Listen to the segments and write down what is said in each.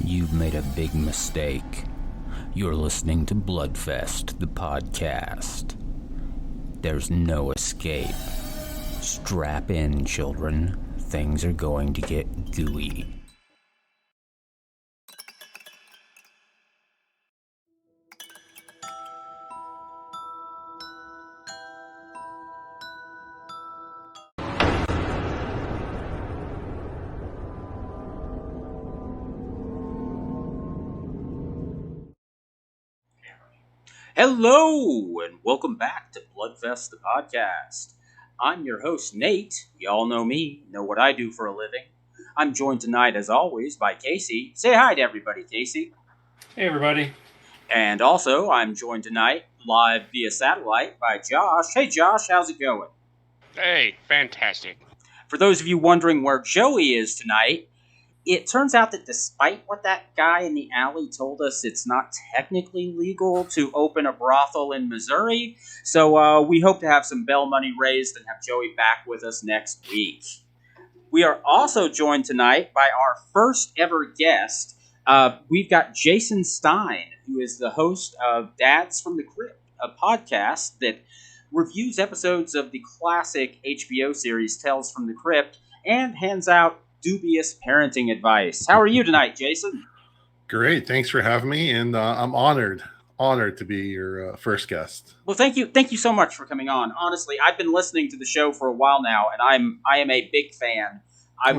You've made a big mistake. You're listening to Bloodfest, the podcast. There's no escape. Strap in, children. Things are going to get gooey. Hello, and welcome back to Bloodfest, the podcast. I'm your host, Nate. You all know me, know what I do for a living. I'm joined tonight, as always, by Casey. Say hi to everybody, Casey. Hey, everybody. And also, I'm joined tonight, live via satellite, by Josh. Hey, Josh, how's it going? Hey, fantastic. For those of you wondering where Joey is tonight, it turns out that despite what that guy in the alley told us, it's not technically legal to open a brothel in Missouri. So we hope to have some bail money raised and have Joey back with us next week. We are also joined tonight by our first ever guest. We've got Jason Stein, who is the host of Dads From the Crypt, a podcast that reviews episodes of the classic HBO series Tales from the Crypt and hands out dubious parenting advice. How are you tonight, Jason? Great. Thanks for having me, and I'm honored to be your first guest. Well, thank you so much for coming on. Honestly, I've been listening to the show for a while now, and I am a big fan.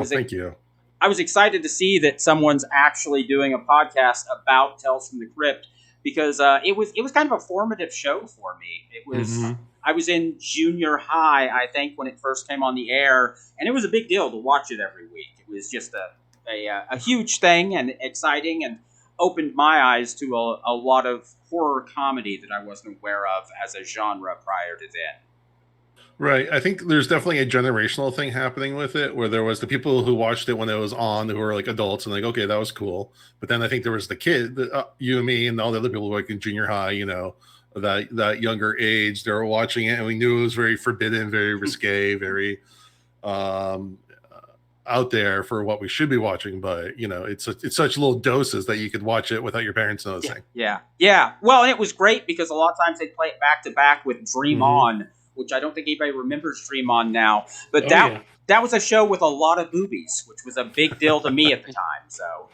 Thank you. I was excited to see that someone's actually doing a podcast about Tales from the Crypt because it was kind of a formative show for me. It was. I was in junior high, I think, when it first came on the air, and it was a big deal to watch it every week. It was just a huge thing and exciting, and opened my eyes to a lot of horror comedy that I wasn't aware of as a genre prior to then. Right. I think there's definitely a generational thing happening with it, where there was the people who watched it when it was on, who were like adults and like, okay, that was cool. But then I think there was the kid, you and me, and all the other people who were like in junior high, that younger age, they were watching it, and we knew it was very forbidden, very risque, very out there for what we should be watching. But it's such little doses that you could watch it without your parents noticing. Yeah. Well, and it was great because a lot of times they play it back to back with Dream On, which I don't think anybody remembers Dream On now. But that was a show with a lot of boobies, which was a big deal to me at the time. So.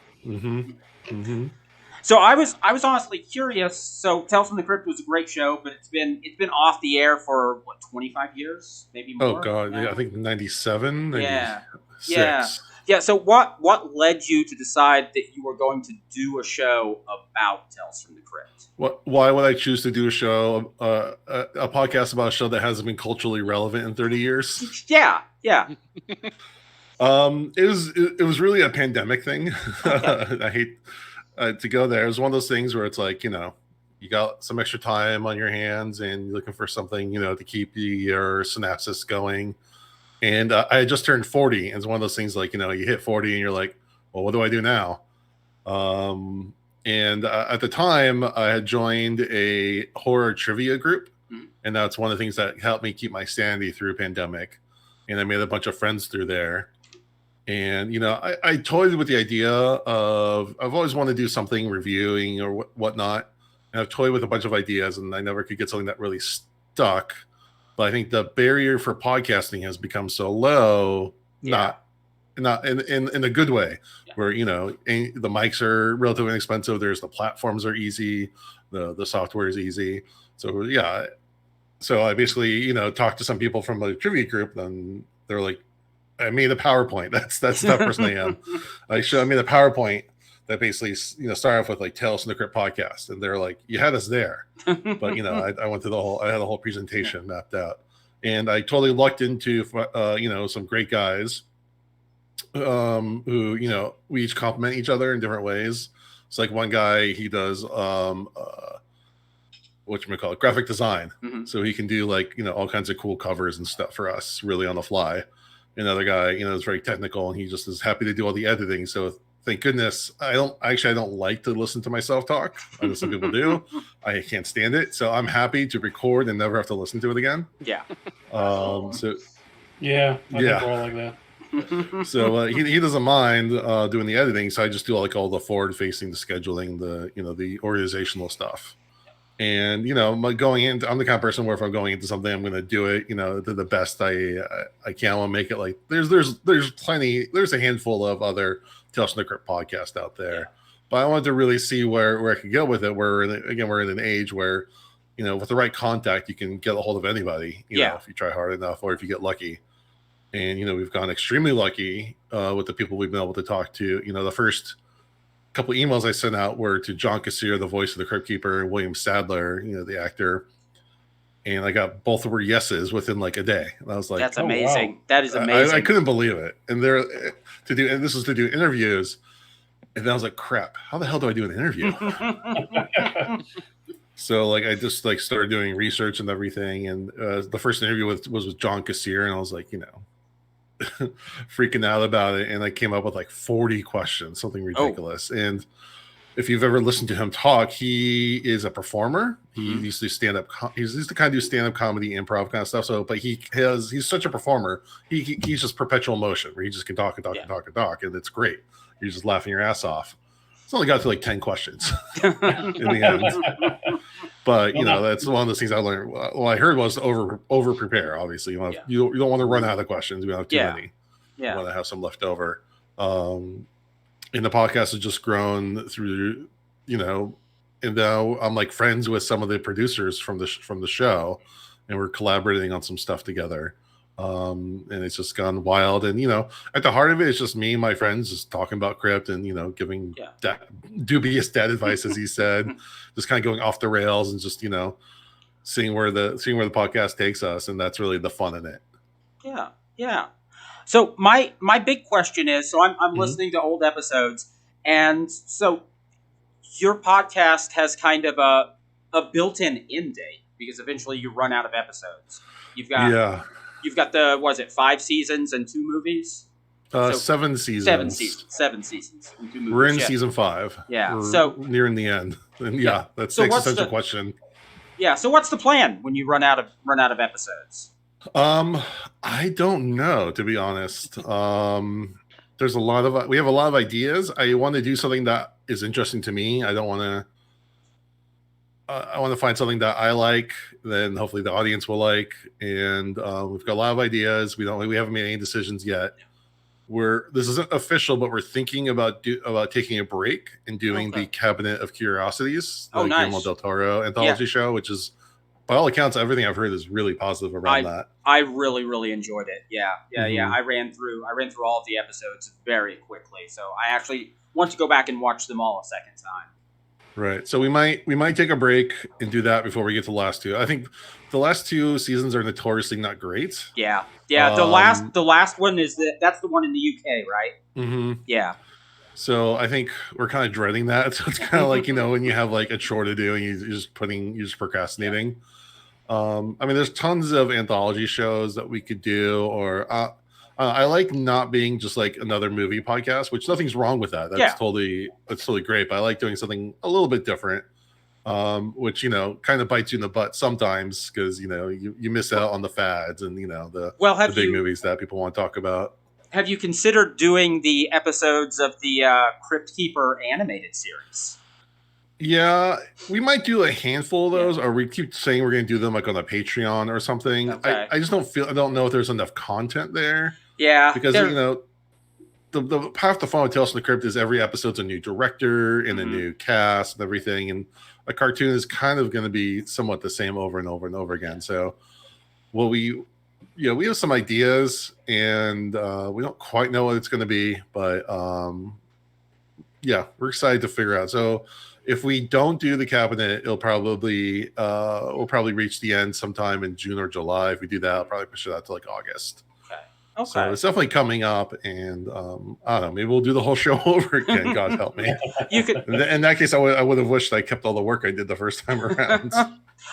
So I was honestly curious. So Tales from the Crypt was a great show, but it's been off the air for 25 years, maybe more. Oh God, yeah, I think 97. Yeah. So what led you to decide that you were going to do a show about Tales from the Crypt? Why would I choose to do a show, a podcast about a show that hasn't been culturally relevant in 30 years? Yeah. It was really a pandemic thing. Okay. I hate. To go there, it was one of those things where it's like, you got some extra time on your hands and you're looking for something, to keep your synapses going. And I had just turned 40. And it's one of those things like, you hit 40 and you're like, well, what do I do now? And at the time, I had joined a horror trivia group. And that's one of the things that helped me keep my sanity through pandemic. And I made a bunch of friends through there. And, I toyed with the idea of, I've always wanted to do something reviewing or whatnot. And I've toyed with a bunch of ideas and I never could get something that really stuck. But I think the barrier for podcasting has become so low, not in a good way, where, the mics are relatively inexpensive. The platforms are easy. The software is easy. So, yeah. So I basically, talked to some people from a trivia group and they're like, I made a PowerPoint. That's the type of person I am. I made a PowerPoint that basically, started off with like Tales from the Crypt podcast, and they're like, "You had us there," but I went through I had a whole presentation mapped out, and I totally lucked into some great guys, who we each compliment each other in different ways. It's like one guy, he does whatchamacallit, graphic design, so he can do like all kinds of cool covers and stuff for us, really on the fly. Another guy, is very technical, and he just is happy to do all the editing. So thank goodness. I don't like to listen to myself talk. I know some people do. I can't stand it. So I'm happy to record and never have to listen to it again. Yeah. I think we're all like that. So he doesn't mind doing the editing. So I just do all the forward facing, the scheduling, the organizational stuff. And going into, I'm the kind of person where if I'm going into something, I'm going to do it to the best I can. I want to make it like there's a handful of other Tales from the Crypt podcasts out there, but I wanted to really see where I could go with it. We're in an age where with the right contact you can get a hold of anybody. If you try hard enough or if you get lucky. And we've gone extremely lucky with the people we've been able to talk to. The first couple emails I sent out were to John Kassir, the voice of the Crypt Keeper, and William Sadler, the actor, and I got both of her yeses within like a day. And I was like, "That's amazing! Wow. That is amazing!" I couldn't believe it. And this was to do interviews, and then I was like, "Crap! How the hell do I do an interview?" So I just started doing research and everything, and the first interview was with John Kassir, and I was like, freaking out about it, and I came up with 40 questions, something ridiculous. And if you've ever listened to him talk, he is a performer. He used to do stand-up. He's used to kind of do stand-up comedy, improv kind of stuff. So, but he's such a performer. He's just perpetual motion, where he just can talk and talk and talk and talk, and it's great. You're just laughing your ass off. It's only got to 10 questions in the end. But that's one of those things I learned. What I heard was to over prepare. Obviously, you don't want to run out of questions. We don't have too many. You want to have some left over. And the podcast has just grown through, and now I'm friends with some of the producers from the show, and we're collaborating on some stuff together. And it's just gone wild. And at the heart of it, it's just me and my friends just talking about Crypt and giving dubious dad advice, as he said, just kind of going off the rails and just seeing where the podcast takes us, and that's really the fun in it. Yeah. So my big question is, so I'm listening to old episodes, and so your podcast has kind of a built-in end date because eventually you run out of episodes. You've got the, what is it, 5 seasons and 2 movies? 7 seasons. 7 seasons and 2 movies. We're in season 5. Yeah. We're nearing the end. And that's the existential question. Yeah. So what's the plan when you run out of episodes? I don't know, to be honest. We have a lot of ideas. I want to do something that is interesting to me. I don't want to. I want to find something that I like, then hopefully the audience will like. And we've got a lot of ideas. We haven't made any decisions yet. This isn't official, but we're thinking about taking a break and doing the Cabinet of Curiosities, the Guillermo del Toro anthology show, which is, by all accounts, everything I've heard is really positive around that. I really, really enjoyed it. Yeah. I ran through all of the episodes very quickly, so I actually want to go back and watch them all a second time. Right. So we might take a break and do that before we get to the last 2. I think the last 2 seasons are notoriously not great. Yeah. The last one that's the one in the UK, right? Mm-hmm. Yeah. So I think we're kind of dreading that. So it's kind of like, when you have a chore to do and you're just procrastinating. There's tons of anthology shows that we could do, or I like not being just another movie podcast, which nothing's wrong with that. That's totally great. But I like doing something a little bit different, which kind of bites you in the butt sometimes because you miss out on the fads and the big movies that people want to talk about. Have you considered doing the episodes of the Crypt Keeper animated series? Yeah, we might do a handful of those, or we keep saying we're going to do them on a Patreon or something. Okay. I just don't know if there's enough content there. Yeah, because the half the fun with Tales from the Crypt is every episode's a new director and a new cast and everything, and a cartoon is kind of going to be somewhat the same over and over and over again. So, we have some ideas, and we don't quite know what it's going to be, but we're excited to figure out. So, if we don't do the cabinet, we'll probably reach the end sometime in June or July. If we do that, I'll probably push it out to August. Okay. So it's definitely coming up, and I don't know. Maybe we'll do the whole show over again. God help me. You could. In that case, I would have wished I kept all the work I did the first time around.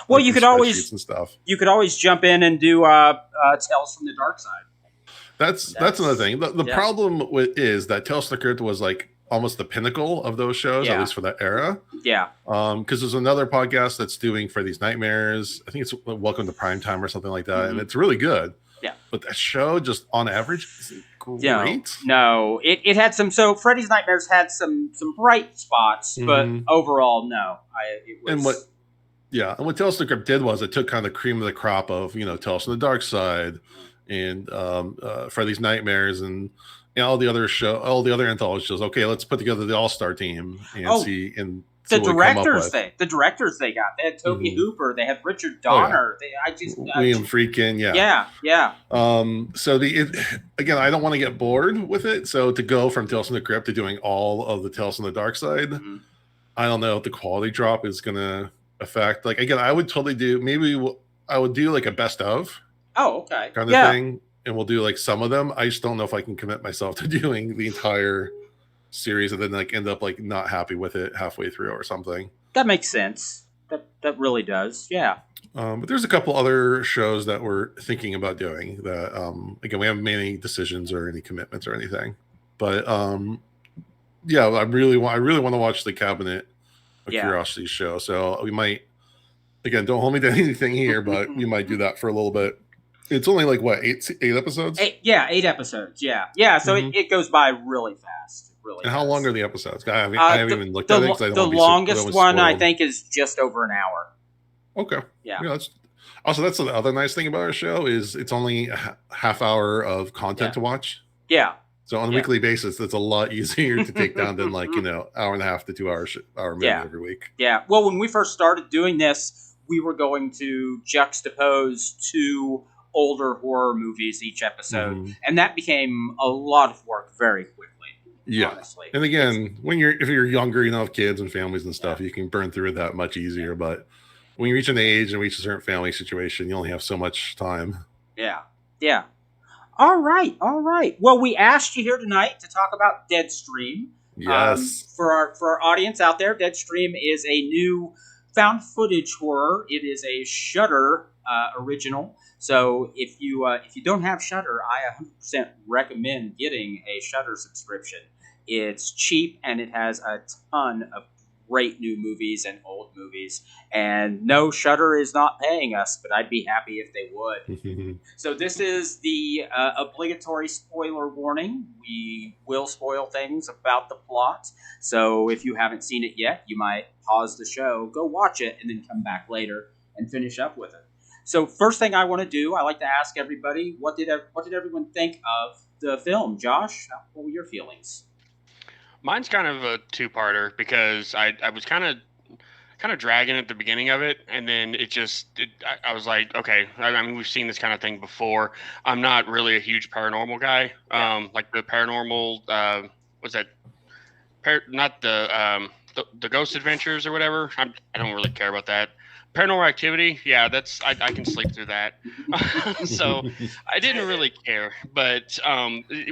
Well, you could always and stuff. You could always jump in and do Tales from the Dark Side. That's another thing. The problem is that Tales from the Crypt was almost the pinnacle of those shows, at least for that era. Yeah. Because there's another podcast that's doing Freddy's Nightmares. I think it's Welcome to Primetime or something like that, and it's really good. Yeah. but that show just on average isn't great. No. It had some. So Freddy's Nightmares had some bright spots, but overall, no. It was. And what Tales from the Crypt did was it took kind of the cream of the crop of Tales from the Dark Side and Freddy's Nightmares and all the other anthology shows. Okay, let's put together the all-star team and see the directors they got. They had Toby Hooper. They had Richard Donner. William Friedkin. Yeah. So again, I don't want to get bored with it. So to go from Tales from the Crypt to doing all of the Tales from the Dark Side, I don't know if the quality drop is gonna affect. Like again, I would totally do. Maybe I would do like a best of. Oh, okay. Kind of thing, and we'll do like some of them. I just don't know if I can commit myself to doing the entire series and then like end up like not happy with it halfway through or something. That makes sense. That really does. Yeah. But there's a couple other shows that we're thinking about doing that again, we haven't made any decisions or any commitments or anything. But I really want to watch the Cabinet of Curiosity show. So we might, again, don't hold me to anything here, but we might do that for a little bit. It's only like what, eight episodes? 8 episodes. Yeah. So it goes by really fast. And how long are the episodes? I haven't even looked at it. The longest one I think is just over an hour. Okay. Yeah. That's the other nice thing about our show is it's only a half hour of content to watch. Yeah. So on a weekly basis, it's a lot easier to take down than like hour and a half to 2 hour movie every week. Yeah. Well, when we first started doing this, we were going to juxtapose 2 older horror movies each episode, and that became a lot of work very quickly. Yeah, honestly. And again, if you're younger, have kids and families and stuff, you can burn through it that much easier. But when you reach an age and reach a certain family situation, you only have so much time. Yeah. All right. Well, we asked you here tonight to talk about Deadstream. Yes. For our audience out there, Deadstream is a new found footage horror. It is a Shudder original. So if you don't have Shudder, I 100% recommend getting a Shudder subscription. It's cheap and it has a ton of great new movies and old movies. And no, Shudder is not paying us, but I'd be happy if they would. So this is the obligatory spoiler warning. We will spoil things about the plot. So if you haven't seen it yet, you might pause the show, go watch it, and then come back later and finish up with it. So first thing I want to do, I like to ask everybody, what did everyone think of the film? Josh, what were your feelings? Mine's kind of a two-parter because I was kind of dragging at the beginning of it, and then I was like, okay, I mean, we've seen this kind of thing before. I'm not really a huge paranormal guy. Like the paranormal, what's that? Not the Ghost Adventures or whatever. I don't really care about that. Paranormal Activity, yeah, I can sleep through that. So I didn't really care, but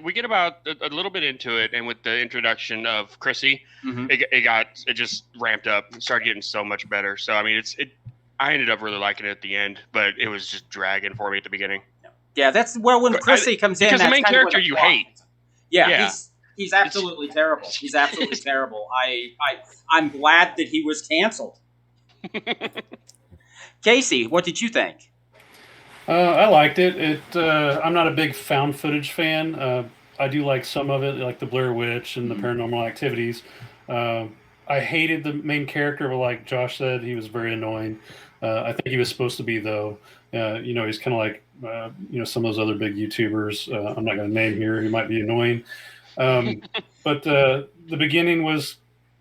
we get about a little bit into it, and with the introduction of Chrissy, it just ramped up and started getting so much better. So I mean, I ended up really liking it at the end, but it was just dragging for me at the beginning. Yeah, that's when Chrissy comes in. Because the main character you hate. Yeah. He's absolutely terrible. He's absolutely terrible. I'm glad that he was canceled. Casey, what did you think? I liked it. I'm not a big found footage fan. I do like some of it, like the Blair Witch and the Paranormal Activities. I hated the main character, but like Josh said, he was very annoying. I think he was supposed to be, though. He's kind of like, some of those other big YouTubers. I'm not going to name here. He might be annoying. But the beginning was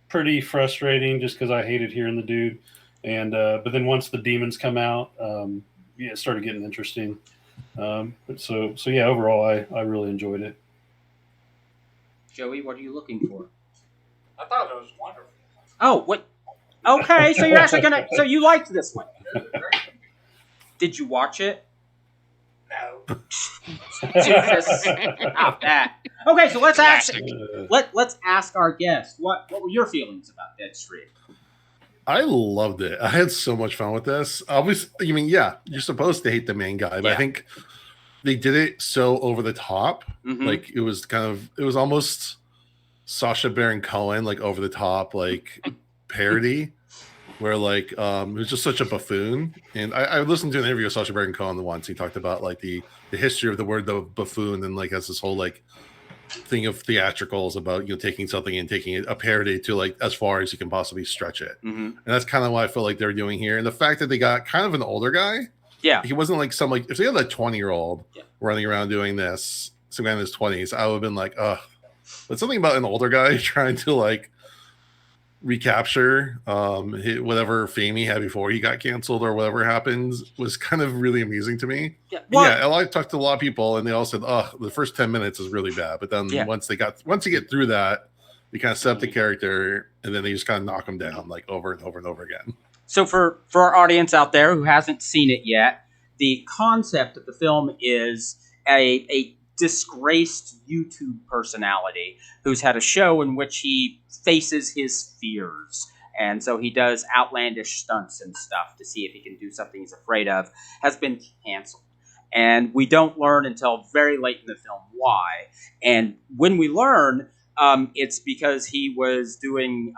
pretty frustrating just because I hated hearing the dude. And but then once the demons come out, it started getting interesting. So yeah, overall, I really enjoyed it. Joey, what are you looking for? I thought it was wonderful. Oh, what? Okay, so you're actually so you liked this one. Did you watch it? No. Jesus, stop that. Okay, so let's ask our guest what were your feelings about Deadstream? I loved it. I had so much fun with this. Obviously, you're supposed to hate the main guy, but I think they did it so over the top. Like it was almost Sacha Baron Cohen, like over the top, like parody. where like he was just such a buffoon. And I listened to an interview with Sacha Baron Cohen once. He talked about like the history of the word the buffoon, and like has this whole like thing of theatricals about taking something and taking it a parody to like as far as you can possibly stretch it. And that's kind of what I feel like they're doing here. And the fact that they got kind of an older guy, he wasn't like some like if they had a 20-year-old running around doing this, some guy in his 20s, I would have been like, ugh. But something about an older guy trying to like recapture whatever fame he had before he got canceled or whatever happens was kind of really amusing to me. I talked to a lot of people and they all said, oh, the first 10 minutes is really bad, but then once you get through that, you kind of set up the character and then they just kind of knock him down like over and over and over again. So for our audience out there who hasn't seen it yet, the concept of the film is a disgraced YouTube personality who's had a show in which he faces his fears. And so he does outlandish stunts and stuff to see if he can do something he's afraid of, has been canceled. And we don't learn until very late in the film why. And when we learn, it's because he was doing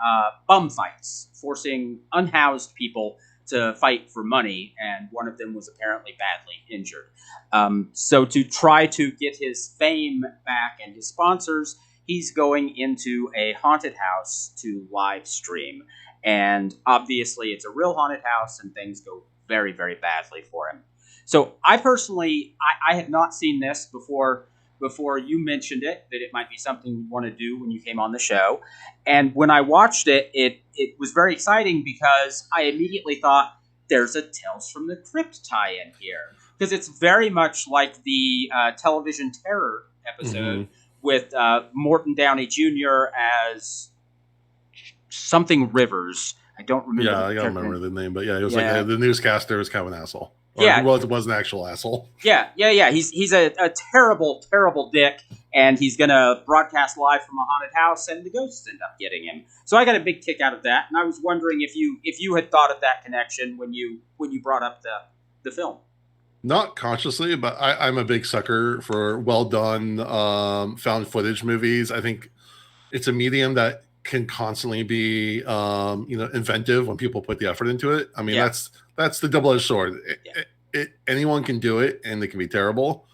bum fights, forcing unhoused people to fight for money, and one of them was apparently badly injured. So to try to get his fame back and his sponsors, he's going into a haunted house to live stream. And obviously it's a real haunted house and things go very, very badly for him. So I personally, I had not seen this before you mentioned it, that it might be something you want to do when you came on the show. And when I watched it, it was very exciting because I immediately thought there's a Tales from the Crypt tie-in here. Because it's very much like the television terror episode with Morton Downey Jr. as something Rivers. I don't remember. Yeah, I don't remember the name, but yeah, it was like the newscaster was kind of an asshole. Or he was an actual asshole. Yeah. He's a terrible, terrible dick, and he's gonna broadcast live from a haunted house, and the ghosts end up getting him. So I got a big kick out of that, and I was wondering if you had thought of that connection when you brought up the film. Not consciously, but I'm a big sucker for well done found footage movies. I think it's a medium that can constantly be inventive when people put the effort into it. I mean, that's the double-edged sword. Anyone can do it, and they can be terrible.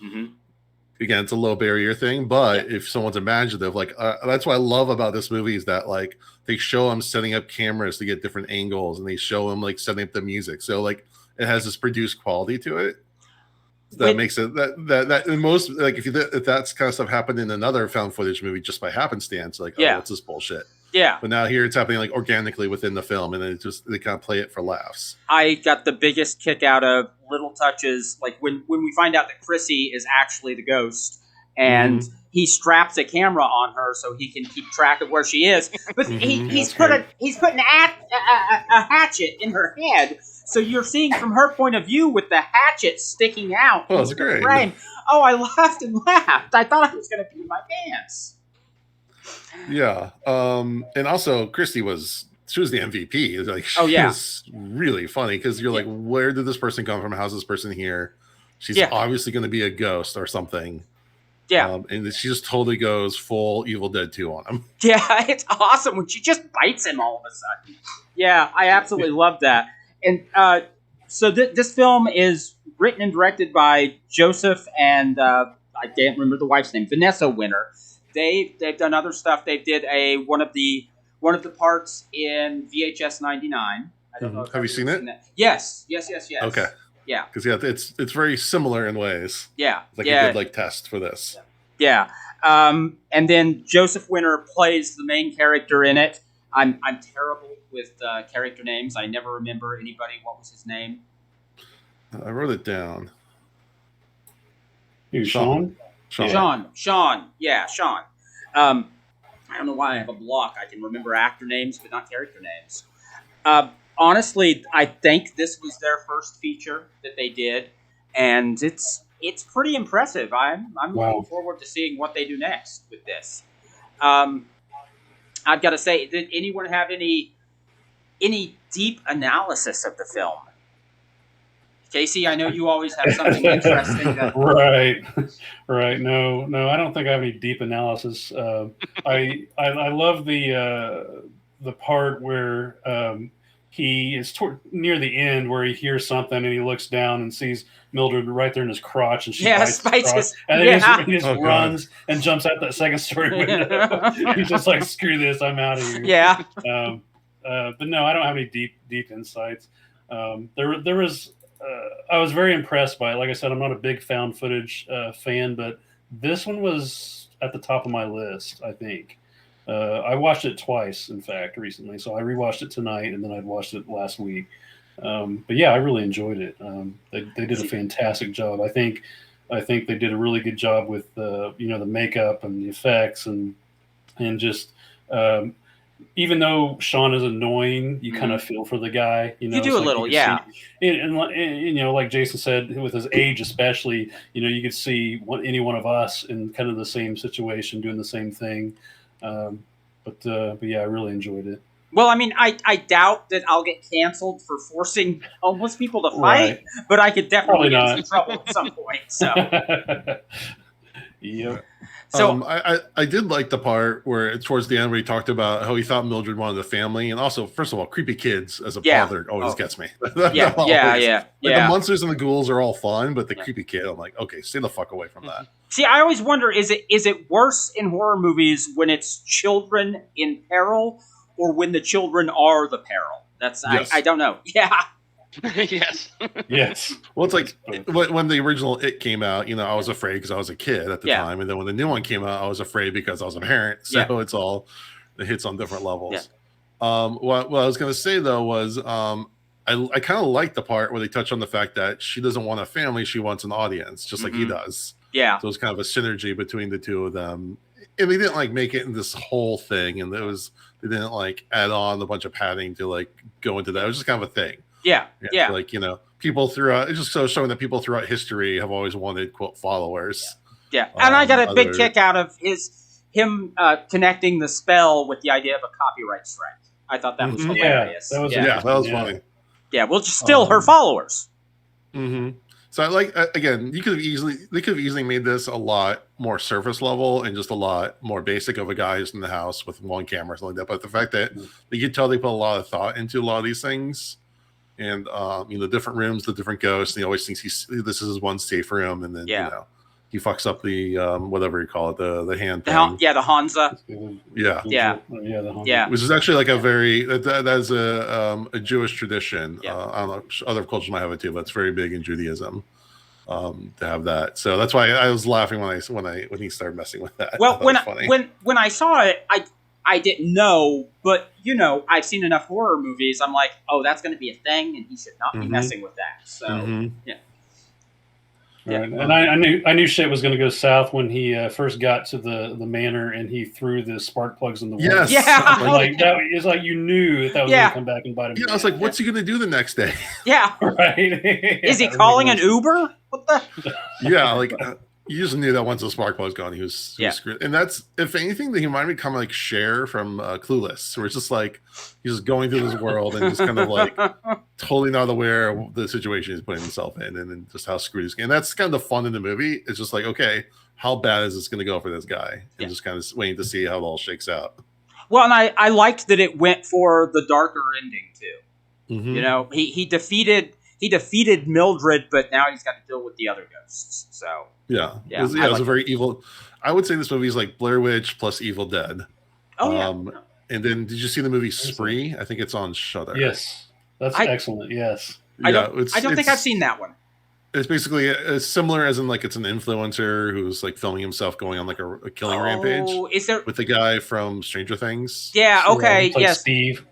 Again, it's a low barrier thing, but if someone's imaginative, like that's what I love about this movie is that like they show them setting up cameras to get different angles, and they show them like setting up the music. So like it has this produced quality to it that makes it that in most like if that's kind of stuff happened in another found footage movie just by happenstance, like what's this bullshit? But now here it's happening like organically within the film, and then they kind of play it for laughs. I got the biggest kick out of little touches, like when we find out that Chrissy is actually the ghost, and he straps a camera on her so he can keep track of where she is. But he's put a hatchet in her head, so you're seeing from her point of view with the hatchet sticking out. Oh, that's great. Frame. Oh, I laughed and laughed. I thought I was going to pee my pants. Yeah, and also Christy was the MVP. Like, she was really funny because you're like, where did this person come from? How's this person here? She's obviously going to be a ghost or something. And she just totally goes full Evil Dead 2 on him. Yeah, it's awesome when she just bites him all of a sudden. Yeah, I absolutely love that. And so this film is written and directed by Joseph and I can't remember the wife's name, Vanessa Winter. They've done other stuff. They did one of the parts in VHS 99. I don't know. Have you seen it? Yes. Okay. Yeah. Because it's very similar in ways. Yeah. It's like a good test for this. Yeah. And then Joseph Winter plays the main character in it. I'm terrible with character names. I never remember anybody. What was his name? I wrote it down. Sean? Sean. Yeah, Sean. I don't know why I have a block. I can remember actor names, but not character names. Honestly, I think this was their first feature that they did, and it's pretty impressive. I'm looking forward to seeing what they do next with this. I've got to say, did anyone have any deep analysis of the film? Casey, I know you always have something interesting. Right. No, I don't think I have any deep analysis. I love the part where he is near the end where he hears something and he looks down and sees Mildred right there in his crotch, and she bites his crotch, and then he just runs and jumps out that second story window. He's just like, screw this, I'm out of here. Yeah. But no, I don't have any deep insights. There was I was very impressed by it. Like I said, I'm not a big found footage fan, but this one was at the top of my list, I think. I watched it twice, in fact, recently. So I rewatched it tonight, and then I'd watched it last week. But yeah, I really enjoyed it. They did a fantastic job. I think they did a really good job with the makeup and the effects and just even though Sean is annoying, you kind of feel for the guy. You do a little, yeah. And like Jason said, with his age especially, you could see any one of us in kind of the same situation doing the same thing. But yeah, I really enjoyed it. Well, I mean, I doubt that I'll get canceled for forcing homeless people to fight, but I could definitely get in some trouble at some point. So, yep. So I did like the part where towards the end where he talked about how he thought Mildred wanted a family, and also, first of all, creepy kids as a father always gets me. Yeah. The monsters and the ghouls are all fun, but the creepy kid, I'm like, okay, stay the fuck away from that. See, I always wonder, is it worse in horror movies when it's children in peril or when the children are the peril? That's yes. I don't know. Yeah. Yes. Well, it's like when the original It came out, I was afraid because I was a kid at the time, and then when the new one came out, I was afraid because I was a parent. So it hits on different levels. Yeah. What I was going to say though was I kind of like the part where they touch on the fact that she doesn't want a family, she wants an audience, just like he does. Yeah. So it's kind of a synergy between the two of them, and they didn't make it in this whole thing, and they didn't add on a bunch of padding to go into that. It was just kind of a thing. Yeah. People throughout, it's just so showing that people throughout history have always wanted, quote, followers. Yeah. And I got a big kick out of him connecting the spell with the idea of a copyright strike. I thought that was hilarious. That was funny. Yeah, well, just still her followers. Mm-hmm. So again, they could have easily made this a lot more surface level and just a lot more basic of a guy who's in the house with one camera or something like that. But the fact that you could tell they put a lot of thought into a lot of these things. And the different rooms, the different ghosts, and he always thinks this is his one safe room, and then he fucks up the whatever you call it, the hand thing. The Hansa. Yeah, the Hansa. Yeah. Which is actually a very that's a Jewish tradition. I don't know, other cultures might have it too, but it's very big in Judaism to have that. So that's why I was laughing when he started messing with that. Well, when I saw it, I didn't know, but I've seen enough horror movies. I'm like, oh, that's going to be a thing, and he should not be messing with that. So, yeah. Right. And I knew shit was going to go south when he first got to the manor and he threw the spark plugs in the wall. Yes. Yeah. It's like you knew that was going to come back and bite him. Yeah, I was like, what's he going to do the next day? Yeah. Right. Is he calling an Uber? What the? Yeah, you just knew that once the spark plug was gone, he was screwed. And that's, if anything, that he reminded me kind of like Cher from Clueless, where it's just he's just going through this world and just kind of totally not aware of the situation he's putting himself in, and then just how screwed he's getting. And that's kind of the fun in the movie. It's just okay, how bad is this going to go for this guy? And just kind of waiting to see how it all shakes out. Well, and I liked that it went for the darker ending too. Mm-hmm. He defeated Mildred, but now he's got to deal with the other ghosts. So it was a very evil. I would say this movie is like Blair Witch plus Evil Dead. Oh yeah. And then, did you see the movie Spree? I think it's on Shudder. Yes, that's excellent. Yes, I don't think I've seen that one. It's basically as similar as in it's an influencer who's filming himself going on a killing rampage. Is there with the guy from Stranger Things? Yeah. Okay. Yes. Steve.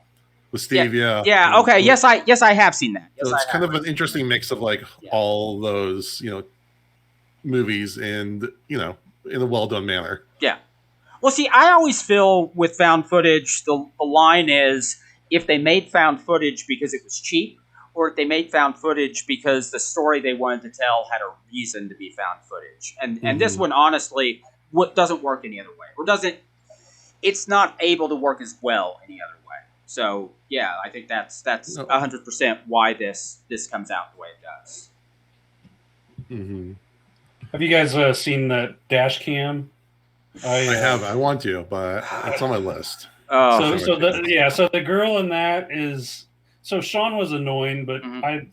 With Steve, yeah. Okay. Yes, I have seen that. Yes, so it's kind of an interesting mix of all those movies and in a well done manner. Yeah. Well, see, I always feel with found footage, the line is if they made found footage because it was cheap, or if they made found footage because the story they wanted to tell had a reason to be found footage. And this one, honestly, doesn't work any other way, or it's not able to work as well any other way. So yeah, I think that's 100% why this comes out the way it does. Mm-hmm. Have you guys seen the dash cam? I have. I want to, but it's on my list. So the girl in that is So Sean was annoying, but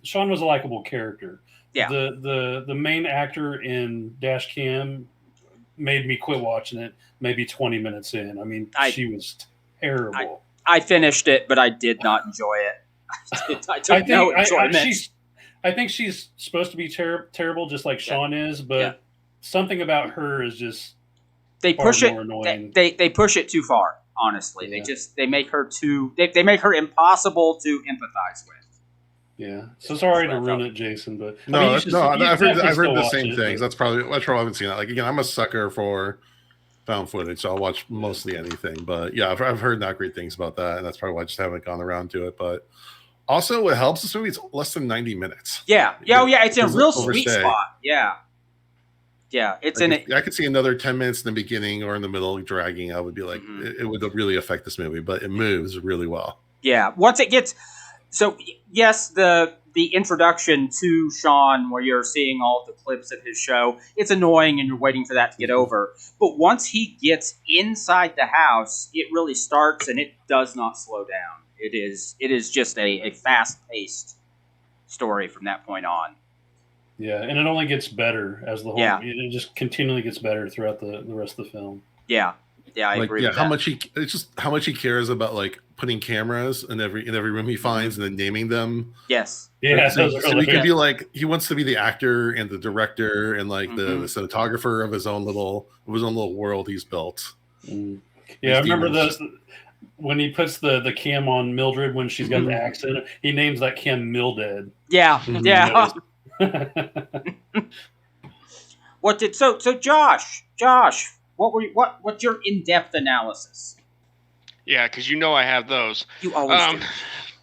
Sean was a likable character. Yeah. The main actor in Dash Cam made me quit watching it maybe 20 minutes in. I mean, she was terrible. I finished it, but I did not enjoy it. I took no enjoyment. I think she's supposed to be terrible, just like Sean is, but something about her is just they push it. Annoying. They push it too far. Honestly, they make her too. They make her impossible to empathize with. Yeah, so sorry to ruin it, Jason, but I've heard the same things. That's probably I haven't seen it. Like again, I'm a sucker for found footage, so I'll watch mostly anything. But yeah, I've heard not great things about that, and that's probably why I just haven't gone around to it. But also, what helps this movie is less than 90 minutes. Yeah, it's a real sweet spot. Yeah, it's in it. I could see another 10 minutes in the beginning or in the middle dragging. I would be like, it would really affect this movie, but it moves really well. Yeah, once it gets. So, yes, the introduction to Sean, where you're seeing all the clips of his show, it's annoying and you're waiting for that to get over. But once he gets inside the house, it really starts and it does not slow down. It is just a fast-paced story from that point on. Yeah, and it only gets better as the whole... Yeah. It just continually gets better throughout the rest of the film. Yeah, I agree with that. How much he cares about, like, putting cameras in every room he finds and then naming them. Yes. Yeah. So he can be like, he wants to be the actor and the director and like the cinematographer of his own little world he's built. Yeah, I remember when he puts the cam on Mildred when she's got the accent, he names that cam Mildred. Yeah. Yeah. So Josh, what's your in-depth analysis? Yeah, because I have those. You always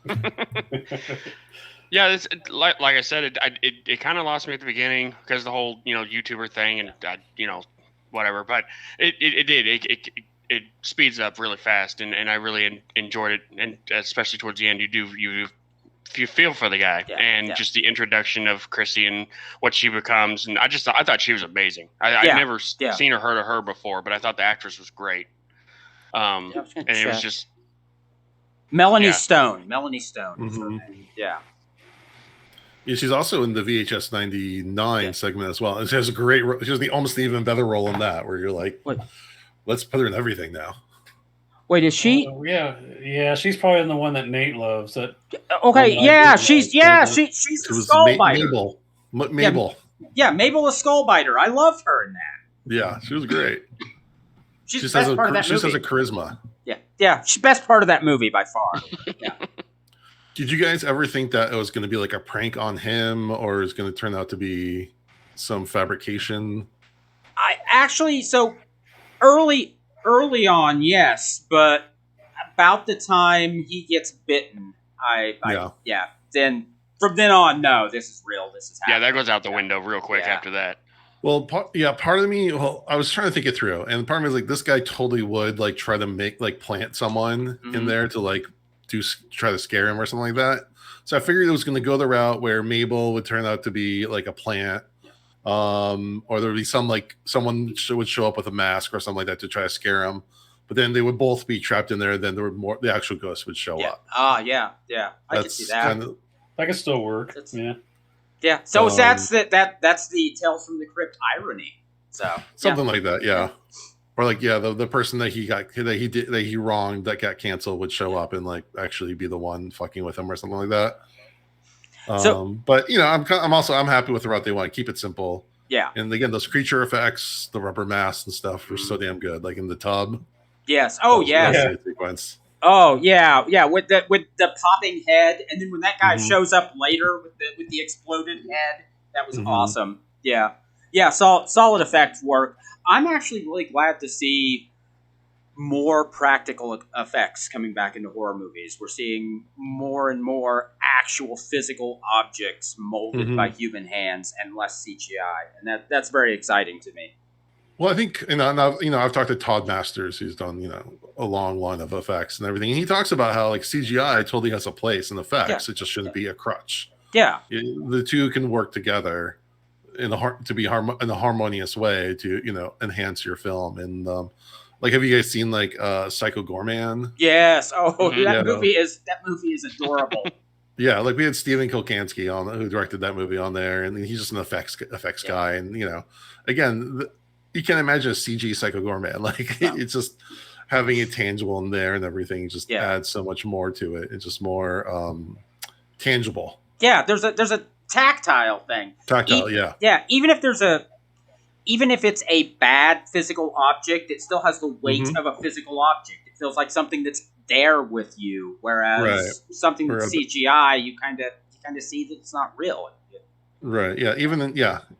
do. Yeah, it's like I said, it kind of lost me at the beginning because the whole YouTuber thing and whatever. But it speeds up really fast, and I really enjoyed it, and especially towards the end, you feel for the guy just the introduction of Chrissy and what she becomes, and I thought she was amazing. I'd never seen or heard of her before, but I thought the actress was great. And it was just Melanie Stone. Melanie Stone is her name. Yeah. Yeah, she's also in the VHS 99 segment as well. And she has a great she has almost the even better role in that, where you're like, let's put her in everything now. Wait, is she? Yeah, she's probably in the one that Nate loves. She's the Skullbiter. Mabel. Yeah, Mabel the Skullbiter. I loved her in that. Yeah, she was great. She has a charisma. Yeah, she's the best part of that movie by far. Yeah. Did you guys ever think that it was going to be like a prank on him, or is going to turn out to be some fabrication? I actually, so early on, yes, but about the time he gets bitten, then from then on, no, this is real. This is happening. Yeah, that goes out the window real quick after that. Well, part of me, I was trying to think it through, and part of me is like, this guy totally would like try to plant someone in there to like try to scare him or something like that. So I figured it was going to go the route where Mabel would turn out to be like a plant, or there would be someone would show up with a mask or something like that to try to scare him. But then they would both be trapped in there. Then the actual ghost would show up. Yeah. I can see that. That could still work. Yeah. So that's the Tales from the Crypt irony. So something like that. Yeah. Or like, the person that he wronged that got canceled would show up and like actually be the one fucking with him or something like that. But I'm happy with the route they want. Keep it simple. Yeah. And again, those creature effects, the rubber masks and stuff were so damn good. Like in the tub. Yes. Oh yes. Sequence. Oh yeah. With the popping head, and then when that guy shows up later with the exploded head, that was awesome. Yeah. Yeah. Solid effect work. I'm actually really glad to see more practical effects coming back into horror movies. We're seeing more and more actual physical objects molded by human hands and less CGI, and that's very exciting to me. Well, I think I've talked to Todd Masters, who's done a long line of effects and everything, and he talks about how like CGI totally has a place in effects. It just shouldn't be a crutch. Yeah, the two can work together in a harmonious way to enhance your film. And like, have you guys seen like Psycho Gorman? Yes. Oh, that movie is adorable. Yeah, like we had Stephen Kilkansky on who directed that movie on there, and he's just an effects guy. And again, you can't imagine a CG Psycho Gourmet. Like it's just having it tangible in there and everything just adds so much more to it. It's just more tangible. Yeah, there's a tactile thing. Yeah. Even if it's a bad physical object, it still has the weight of a physical object. It feels like something that's there with you, whereas something that's CGI, you kind of see that it's not real. Right. Yeah.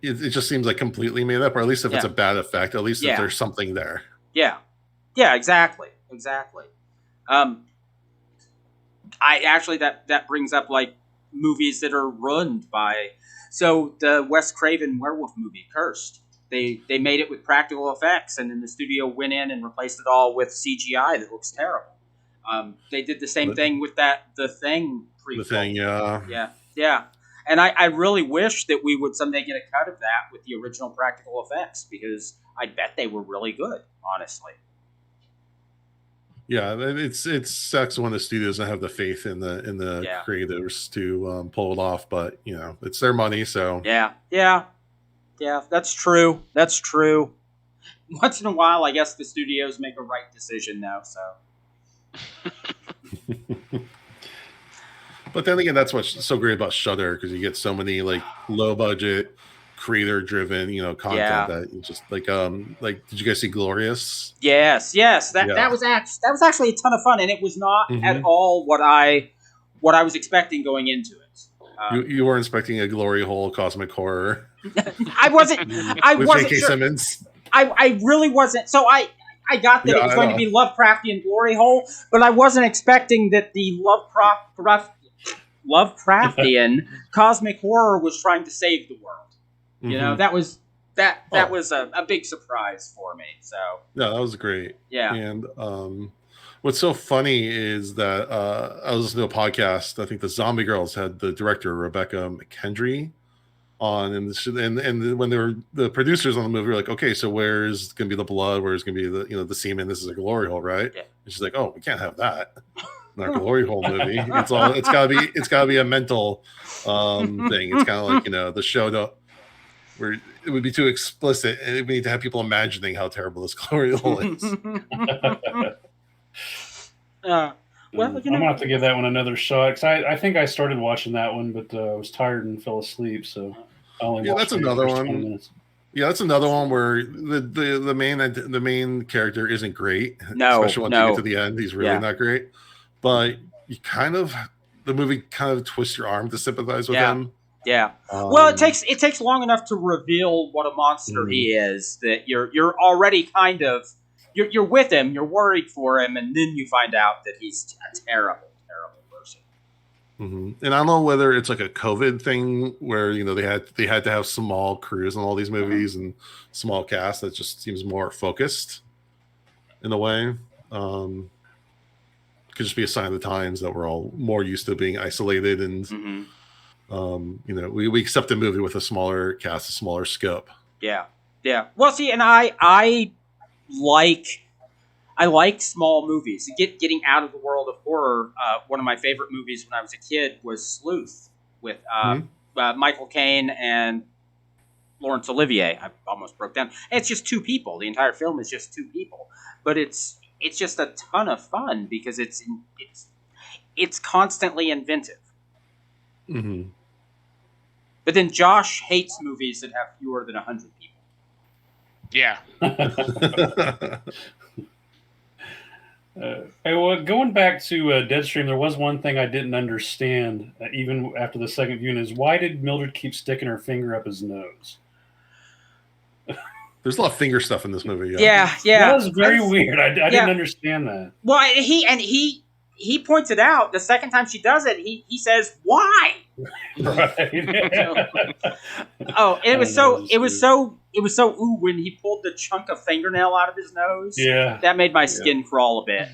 It just seems like completely made up, or at least if it's a bad effect, at least if there's something there. Yeah. Yeah. Exactly. I actually that brings up like movies that are ruined by. So the Wes Craven werewolf movie, Cursed. They made it with practical effects, and then the studio went in and replaced it all with CGI that looks terrible. They did the same thing with The Thing prequel. The Thing, yeah. And I really wish that we would someday get a cut of that with the original practical effects, because I bet they were really good, honestly. Yeah, it sucks when the studio doesn't have the faith in the creators to pull it off, but it's their money, so yeah, that's true. Once in a while, I guess the studios make a right decision now. So, but then again, that's what's so great about Shudder, because you get so many like low budget, creator driven, content that you just like did you guys see Glorious? Yes. That was actually a ton of fun, and it was not at all what I was expecting going into it. You weren't expecting a glory hole cosmic horror. I wasn't J.K. sure. Simmons. I really wasn't. So I got that it was going to be Lovecraftian glory hole, but I wasn't expecting that the Lovecraftian cosmic horror was trying to save the world. That was a big surprise for me. So yeah, that was great. Yeah, and what's so funny is that I was listening to a podcast. I think the Zombie Girls had the director Rebecca McKendry on, and when they were the producers on the movie were like, okay, so where's going to be the blood? Where's going to be the semen? This is a glory hole, right? Yeah. And she's like, oh, we can't have that in our glory hole movie. It's gotta be a mental thing. It's kind of like the show where it would be too explicit, and we need to have people imagining how terrible this glory hole is. Well, I'm gonna have to give that one another shot, because I think I started watching that one, but I was tired and fell asleep. So I only watched that's another one. Yeah, that's another one where the main character isn't great. No, especially once you get to the end, he's really not great. But the movie kind of twists your arm to sympathize with him. Yeah. Well, it takes long enough to reveal what a monster he is that you're already kind of you're with him, you're worried for him, and then you find out that he's a terrible, terrible person. And I don't know whether it's like a COVID thing where they had to have small crews in all these movies and small cast that just seems more focused in a way. Could just be a sign of the times that we're all more used to being isolated, and we accept a movie with a smaller cast, a smaller scope. Yeah. Well, see, and I like small movies. Getting out of the world of horror. One of my favorite movies when I was a kid was Sleuth with Michael Caine and Laurence Olivier. I almost broke down. And it's just two people. The entire film is just two people, but it's just a ton of fun because it's constantly inventive. But then Josh hates movies that have fewer than 100 people. Yeah. Going back to Deadstream, there was one thing I didn't understand, even after the second viewing, is why did Mildred keep sticking her finger up his nose? There's a lot of finger stuff in this movie. Yeah. That was very weird. I didn't understand that. Well, he points it out. The second time she does it, he says, "Why?" Right. It was so ooh when he pulled the chunk of fingernail out of his nose. Yeah, that made my skin crawl a bit.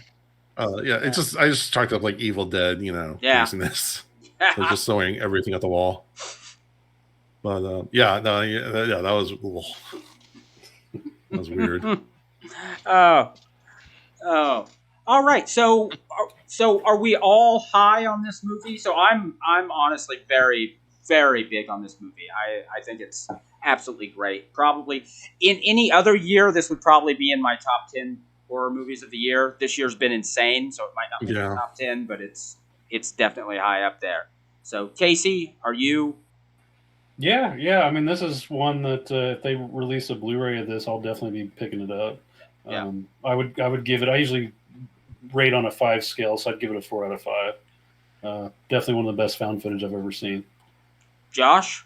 I just talked up like Evil Dead, using this, like just throwing everything at the wall. But that was that was weird. All right, so are we all high on this movie? So I'm honestly very very big on this movie. I think it's absolutely great. Probably in any other year, this would probably be in my top 10 horror movies of the year. This year's been insane, so it might not be in the top 10, but it's definitely high up there. So Casey, are you? Yeah. I mean, this is one that if they release a Blu-ray of this, I'll definitely be picking it up. Yeah. I would give it. I usually rate on a 5 scale, so I'd give it a 4 out of 5. Definitely one of the best found footage I've ever seen. Josh?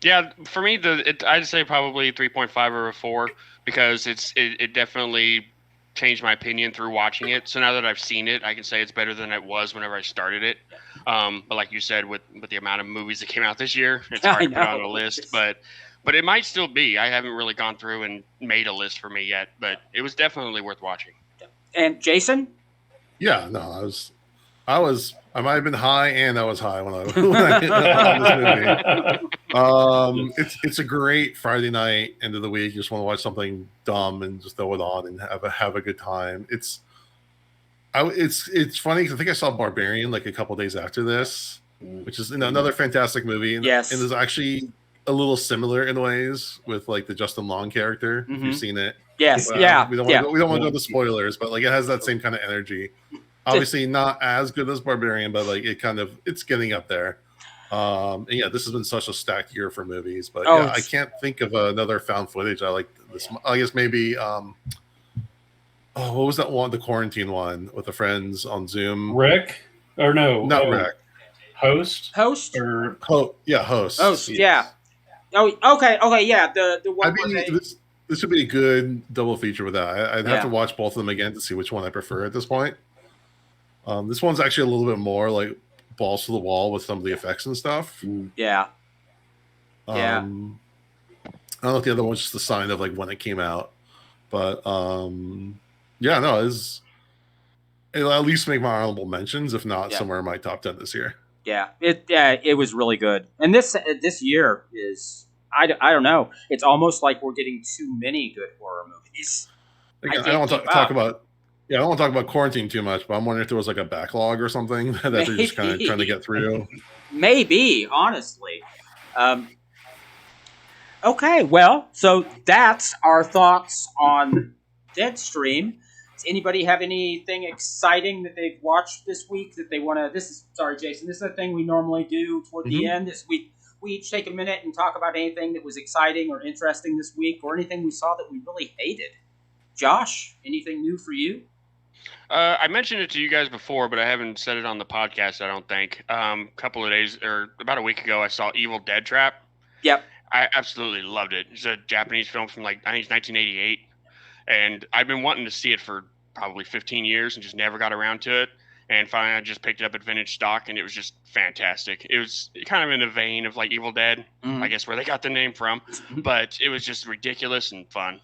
Yeah, for me, I'd say probably 3.5 or a 4 because it definitely changed my opinion through watching it. So now that I've seen it, I can say it's better than it was whenever I started it. But like you said, with the amount of movies that came out this year, it's hard to put on a list. But it might still be. I haven't really gone through and made a list for me yet, but it was definitely worth watching. And Jason? Yeah, no, I might have been high and I was high when I on this movie. It's a great Friday night, end of the week. You just want to watch something dumb and just throw it on and have a good time. It's funny because I think I saw Barbarian like a couple days after this, which is another fantastic movie. And, yes, and there's actually a little similar in ways with like the Justin Long character. If you've seen it, yes, we don't want to go to spoilers, but like it has that same kind of energy. Obviously not as good as Barbarian, but like it's getting up there. And yeah, this has been such a stacked year for movies, but I can't think of another found footage I like this. I guess maybe what was that one? The quarantine one with the friends on Zoom. Rick? Or no? Not Rick. Host? Host? Or Host? Host, yeah. Oh, okay, yeah. The one. This would be a good double feature with that. I'd have to watch both of them again to see which one I prefer at this point. This one's actually a little bit more like balls to the wall with some of the effects and stuff. Yeah. I don't know if the other one's just a sign of like when it came out, but it'll at least make my honorable mentions, if not somewhere in my top 10 this year. Yeah, it was really good, and this year is I don't know. It's almost like we're getting too many good horror movies. Again, I don't want to talk about. Yeah, I don't want to talk about quarantine too much, but I'm wondering if there was like a backlog or something that they're just kind of trying to get through. Maybe, honestly. Okay, well, so that's our thoughts on Deadstream. Does anybody have anything exciting that they've watched this week that they want to... Sorry, Jason, this is a thing we normally do toward the end. This week, we each take a minute and talk about anything that was exciting or interesting this week or anything we saw that we really hated. Josh, anything new for you? I mentioned it to you guys before, but I haven't said it on the podcast, I don't think. Couple of days, or about a week ago, I saw Evil Dead Trap. Yep. I absolutely loved it. It's a Japanese film from, I think it's 1988. And I've been wanting to see it for probably 15 years and just never got around to it. And finally, I just picked it up at vintage stock, and it was just fantastic. It was kind of in the vein of, like, Evil Dead, I guess, where they got the name from. But it was just ridiculous and fun.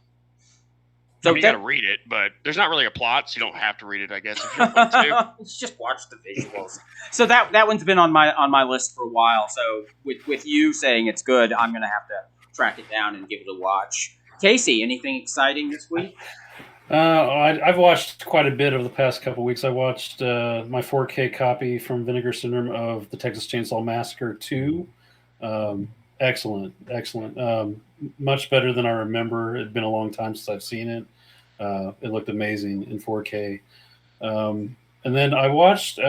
So you got to read it, but there's not really a plot, so you don't have to read it, I guess, if you don't want to. Just watch the visuals. So that one's been on my list for a while. So with you saying it's good, I'm gonna have to track it down and give it a watch. Casey, anything exciting this week? I've watched quite a bit over the past couple of weeks. I watched my 4K copy from Vinegar Syndrome of the Texas Chainsaw Massacre 2. Excellent. Much better than I remember. It'd been a long time since I've seen it. It looked amazing in 4K. And then I watched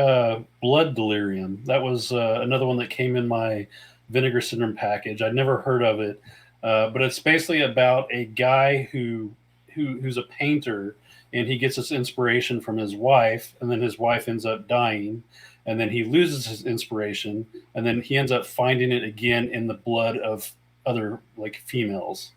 Blood Delirium. That was another one that came in my Vinegar Syndrome package. I'd never heard of it, but it's basically about a guy who's a painter, and he gets his inspiration from his wife, and then his wife ends up dying, and then he loses his inspiration, and then he ends up finding it again in the blood of other females.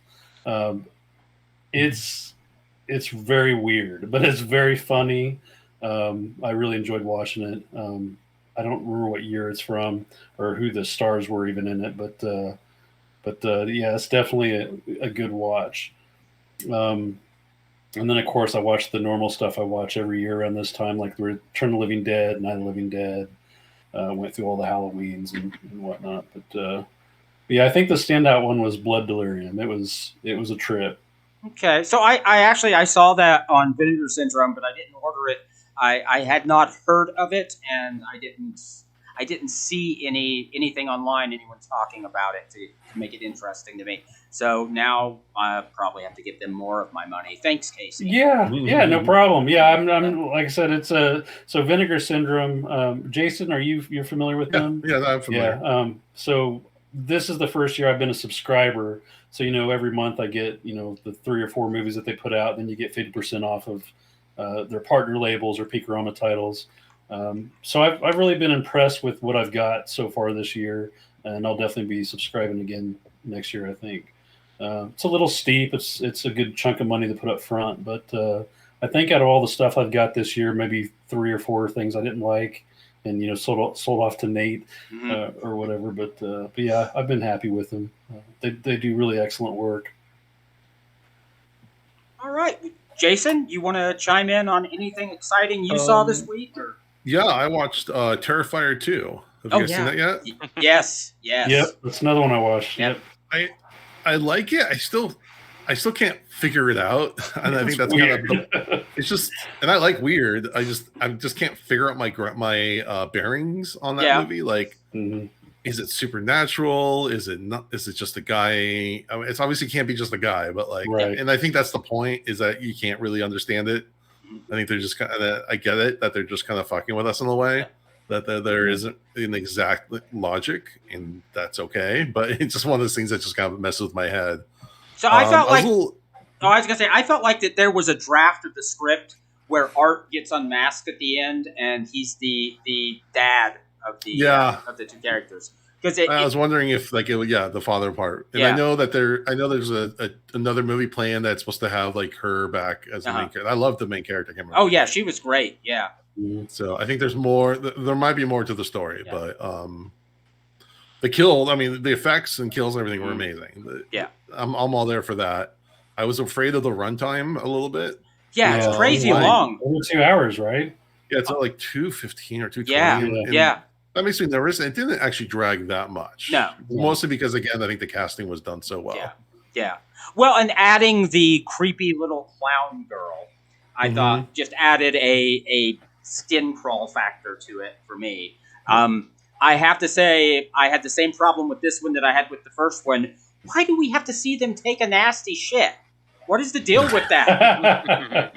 It's very weird, but it's very funny. I really enjoyed watching it. I don't remember what year it's from or who the stars were even in it, but yeah, it's definitely a good watch. And then, of course, I watched the normal stuff I watch every year around this time, like Return of the Living Dead, Night of the Living Dead. Went through all the Halloweens and whatnot. But yeah, I think the standout one was Blood Delirium. It was a trip. Okay, so I saw that on Vinegar Syndrome, but I didn't order it. I had not heard of it, and I didn't see anything online, anyone talking about it to make it interesting to me. So now I probably have to give them more of my money. Thanks, Casey. Yeah, no problem. Yeah, I'm like I said, it's so Vinegar Syndrome. Jason, you're familiar with them? Yeah, I'm familiar. Yeah. So this is the first year I've been a subscriber. So every month I get the 3 or 4 movies that they put out. Then you get 50% off of their partner labels or Peakorama titles. So I've really been impressed with what I've got so far this year, and I'll definitely be subscribing again next year, I think. It's a little steep. It's a good chunk of money to put up front, but I think out of all the stuff I've got this year, maybe 3 or 4 things I didn't like, and sold off to Nate or whatever. But yeah, I've been happy with them. They do really excellent work. All right, Jason, you want to chime in on anything exciting you saw this week? Or? Yeah, I watched Terrifier 2. Have you guys seen that yet? Yes. Yep, that's another one I watched. Yep. I like it. I still can't figure it out, and I think that's weird. Kind of it's just, and I like weird. I just can't figure out my bearings on that movie. Like, is it supernatural? Is it not? Is it just a guy? I mean, it's obviously can't be just a guy, but like, right. And I think that's the point, is that you can't really understand it. I think they're just kind of, I get it, that they're just kind of fucking with us in a way, that there isn't an exact logic, and that's okay. But it's just one of those things that just kind of messes with my head. So I felt like, I was gonna say, I felt like that there was a draft of the script where Art gets unmasked at the end, and he's the dad of the 2 characters. Because I was wondering if the father part, and I know there's another movie planned that's supposed to have like her back as the main character. I love the main character. Oh yeah, she was great. Yeah. So I think there's more. There might be more to the story, but the kill. I mean, the effects and kills and everything were amazing. I'm all there for that. I was afraid of the runtime a little bit. Yeah, it's crazy long. Over 2 hours, right? Yeah, it's like 2:15 or 2:20. Yeah. That makes me nervous. It didn't actually drag that much. No. Mostly because, again, I think the casting was done so well. Yeah. Well, and adding the creepy little clown girl, I thought just added a skin crawl factor to it for me. I have to say, I had the same problem with this one that I had with the first one. Why do we have to see them take a nasty shit? What is the deal with that?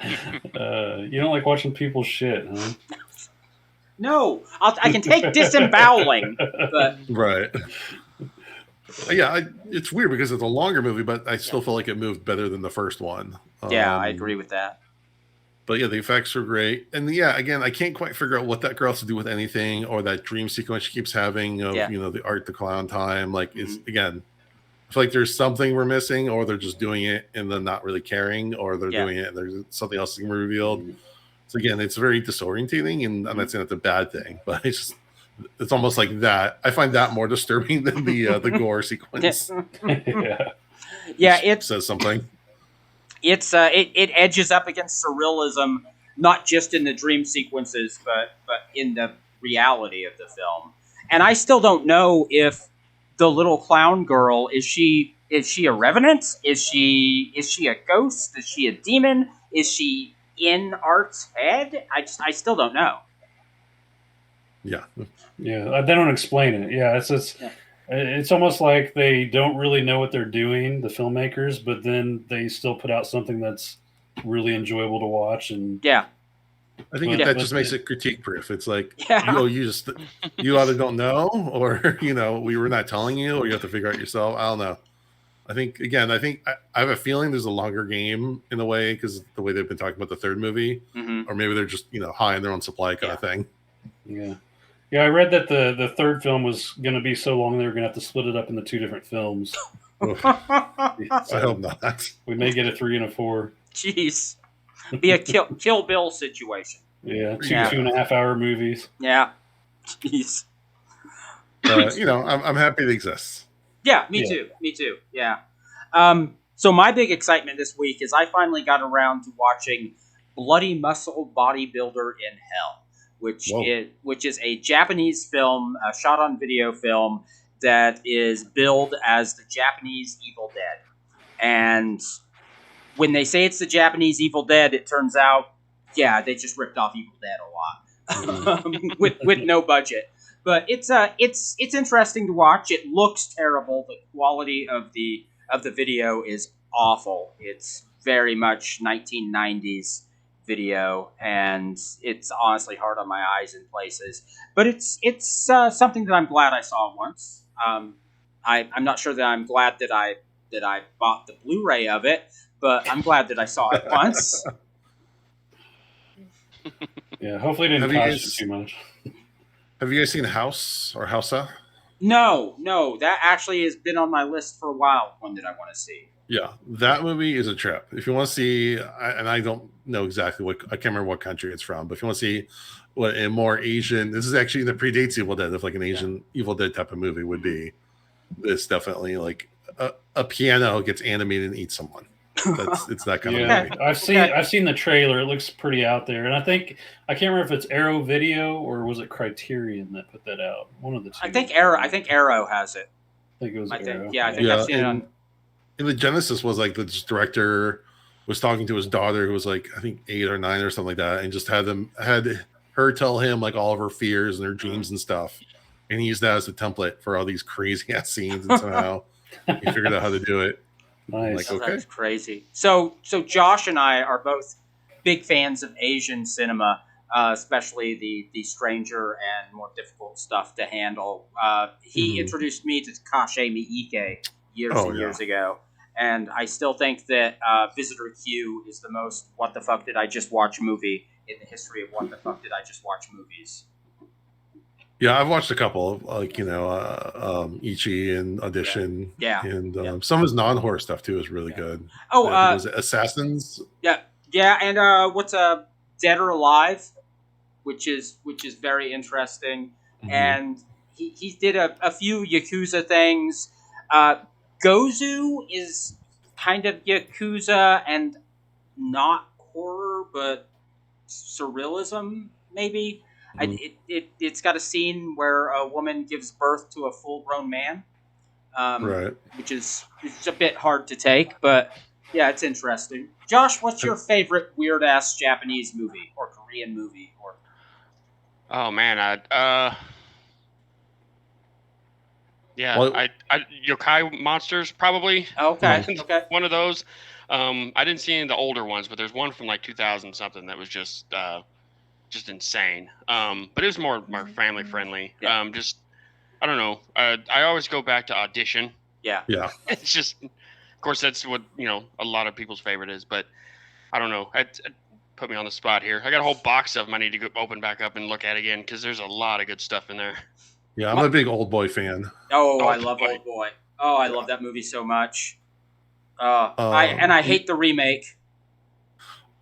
You don't like watching people shit, huh? No, I can take disemboweling, but right. Yeah, it's weird because it's a longer movie, but I still feel like it moved better than the first one. Yeah, I agree with that. But yeah, the effects are great, and yeah, again, I can't quite figure out what that girl has to do with anything, or that dream sequence she keeps having of the Art the Clown time. Like, it's again, I feel like there's something we're missing, or they're just doing it and then not really caring, or they're doing it and there's something else being revealed. So again, it's very disorientating, and I'm not saying it's a bad thing, but it's almost like that. I find that more disturbing than the gore sequence. It says something. It edges up against surrealism, not just in the dream sequences, but in the reality of the film. And I still don't know if the little clown girl is she a revenant? Is she a ghost? Is she a demon? Is she in Art's head? I still don't know. Yeah, they don't explain it. Yeah, it's almost like they don't really know what they're doing, the filmmakers, but then they still put out something that's really enjoyable to watch. And I think that just makes it critique proof. It's like, you either don't know, or we were not telling you, or you have to figure out yourself. I don't know. I think I have a feeling there's a longer game in a way, because the way they've been talking about the third movie, or maybe they're just high in their own supply kind of thing. Yeah, I read that the third film was going to be so long they were going to have to split it up into 2 different films. I hope not. We may get a 3 and a 4. Jeez, be a Kill Bill situation. Yeah, 2.5 hour movies. Yeah, jeez. I'm happy it exists. Yeah, me too. Yeah. So my big excitement this week is I finally got around to watching Bloody Muscle Bodybuilder in Hell, which is a Japanese film, a shot on video film that is billed as the Japanese Evil Dead. And when they say it's the Japanese Evil Dead, it turns out, yeah, they just ripped off Evil Dead a lot with no budget. But it's interesting to watch. It looks terrible. The quality of the video is awful. It's very much 1990s video, and it's honestly hard on my eyes in places. But it's something that I'm glad I saw once. I'm not sure that I'm glad that I bought the Blu-ray of it, but I'm glad that I saw it once. Yeah, hopefully it didn't cost you too much. Have you guys seen House or Hausa? No, that actually has been on my list for a while. One that I want to see. Yeah, that movie is a trip. If you want to see, and I don't know exactly I can't remember what country it's from, but if you want to see what a more Asian, this is actually the predates Evil Dead, if like an Asian Evil Dead type of movie would be. This definitely like a piano gets animated and eats someone. It's that kind of movie. I've seen the trailer. It looks pretty out there, and I can't remember if it's Arrow Video or was it Criterion that put that out. One of the two. I think Arrow has it. I think it was Arrow. I think I've seen it on. And the genesis was like the director was talking to his daughter who was like I think 8 or 9 or something like that, and just had her tell him like all of her fears and her dreams and stuff, and he used that as a template for all these crazy ass scenes, and somehow he figured out how to do it. Nice. Like, okay. That's crazy. So Josh and I are both big fans of Asian cinema, especially the stranger and more difficult stuff to handle. He introduced me to Takashi Miike years ago. And I still think that Visitor Q is the most what the fuck did I just watch movie in the history of what the fuck did I just watch movies. Yeah, I've watched a couple, like, Ichi and Audition. And some of his non-horror stuff, too, is really good. Oh, was it Assassins? Yeah, and what's Dead or Alive, which is very interesting. Mm-hmm. And he did a few Yakuza things. Gozu is kind of Yakuza and not horror, but surrealism, maybe. Mm-hmm. It's got a scene where a woman gives birth to a full-grown man, right? Which is it's a bit hard to take, but yeah, it's interesting. Josh, what's your favorite weird-ass Japanese movie or Korean movie? Or oh man, I yokai monsters probably. Okay. One of those. I didn't see any of the older ones, but there's one from like 2000 something that was just insane. But it was more family friendly. Yeah. I don't know. I always go back to Audition. Yeah. It's just, of course, that's what a lot of people's favorite is. But I don't know. Put me on the spot here. I got a whole box of them I need to go open back up and look at again because there's a lot of good stuff in there. Yeah, I'm a big Old Boy fan. Oh, I love Old Boy. Oh, I love that movie so much. I hate the remake.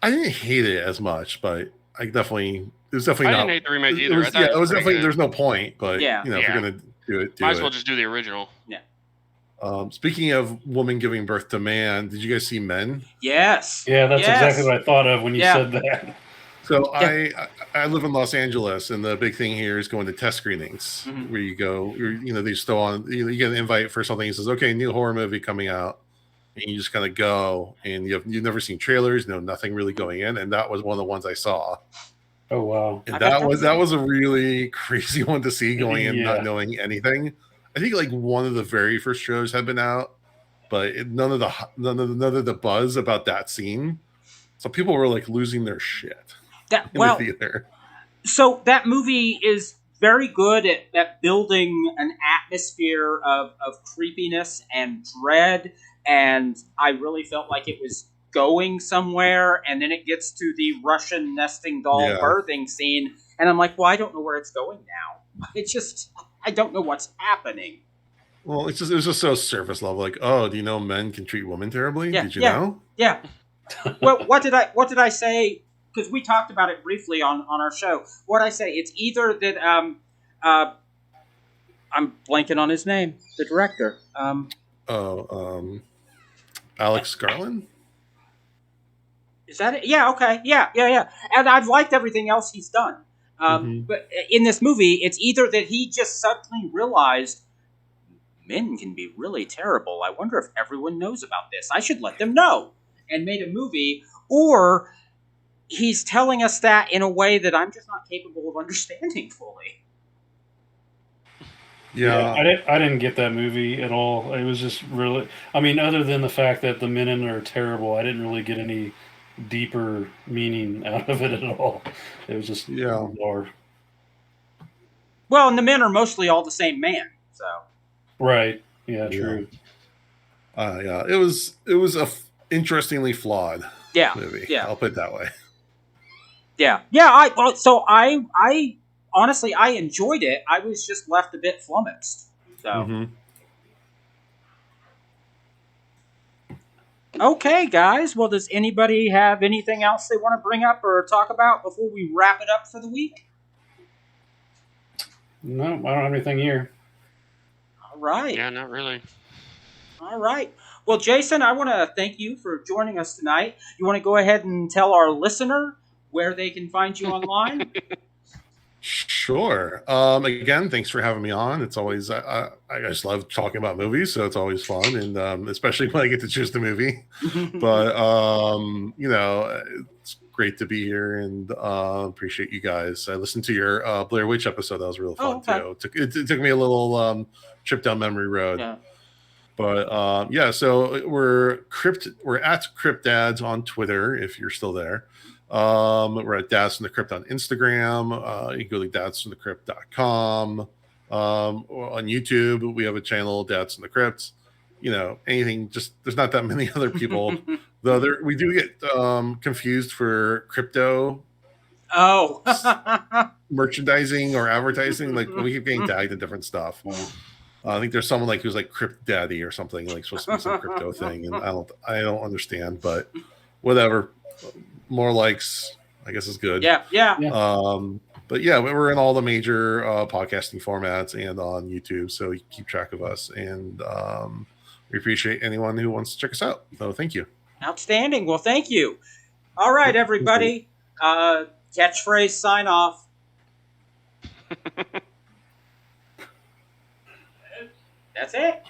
I didn't hate it as much, but I didn't hate the remake either. It was definitely there's no point, but if you're gonna do it, might as well just do the original. Yeah. Speaking of woman giving birth to man, did you guys see Men? Yes. Yeah, that's exactly what I thought of when you said that. So I live in Los Angeles, and the big thing here is going to test screenings, where you go, they still on, you get an invite for something. He says, okay, new horror movie coming out, and you just kind of go, and you've never seen trailers, nothing really going in, and that was one of the ones I saw. Oh wow! And that was a really crazy one to see going in, not knowing anything. I think like one of the very first shows had been out, but none of the buzz about that scene. So people were like losing their shit. The theater. So that movie is very good at building an atmosphere of creepiness and dread, and I really felt like it was going somewhere, and then it gets to the Russian nesting doll birthing scene, and I'm like, well, I don't know where it's going now. I don't know what's happening. Well, it was just so surface level, like, oh, do you know men can treat women terribly? Did you know? Yeah. Well, what did I say? Because we talked about it briefly on our show. What I say, it's either that I'm blanking on his name, the director. Alex Garland? Is that it? Yeah, okay. Yeah. And I've liked everything else he's done. But in this movie, it's either that he just suddenly realized men can be really terrible. I wonder if everyone knows about this. I should let them know. and made a movie, or he's telling us that in a way that I'm just not capable of understanding fully. Yeah. I didn't get that movie at all. It was just really, I mean, other than the fact that the men in it are terrible, I didn't really get any deeper meaning out of it at all. It was just bizarre. Well, and the men are mostly all the same man, so. Right. Yeah, true. Yeah. It was interestingly flawed movie. Yeah. I'll put it that way. Yeah. I honestly, I enjoyed it. I was just left a bit flummoxed. So. Mm-hmm. Okay, guys. Well, does anybody have anything else they want to bring up or talk about before we wrap it up for the week? No, I don't have anything here. All right. Yeah, not really. All right. Well, Jason, I want to thank you for joining us tonight. You want to go ahead and tell our listener where they can find you online? Sure. Again, thanks for having me on. It's always I just love talking about movies, so it's always fun, and especially when I get to choose the movie. But it's great to be here, and appreciate you guys. I listened to your Blair Witch episode. That was real fun too. It took me a little trip down memory road. Yeah. But so we're at Crypt Dads on Twitter if you're still there. We're at Dads From the Crypt on Instagram. You can go to dadsfromthecrypt.com. On YouTube, we have a channel, Dads From the Crypt. Anything, just there's not that many other people. Though we do get confused for crypto merchandising or advertising. Like we keep getting tagged in different stuff. I think there's someone who's like Crypt Daddy or something, like supposed to be some crypto thing, and I don't understand, but whatever. More likes, I guess, is good. Yeah. But yeah, we're in all the major podcasting formats and on YouTube, so you keep track of us, and we appreciate anyone who wants to check us out. So thank you. Outstanding. Well, thank you. All right, everybody. Catchphrase sign off. That's it.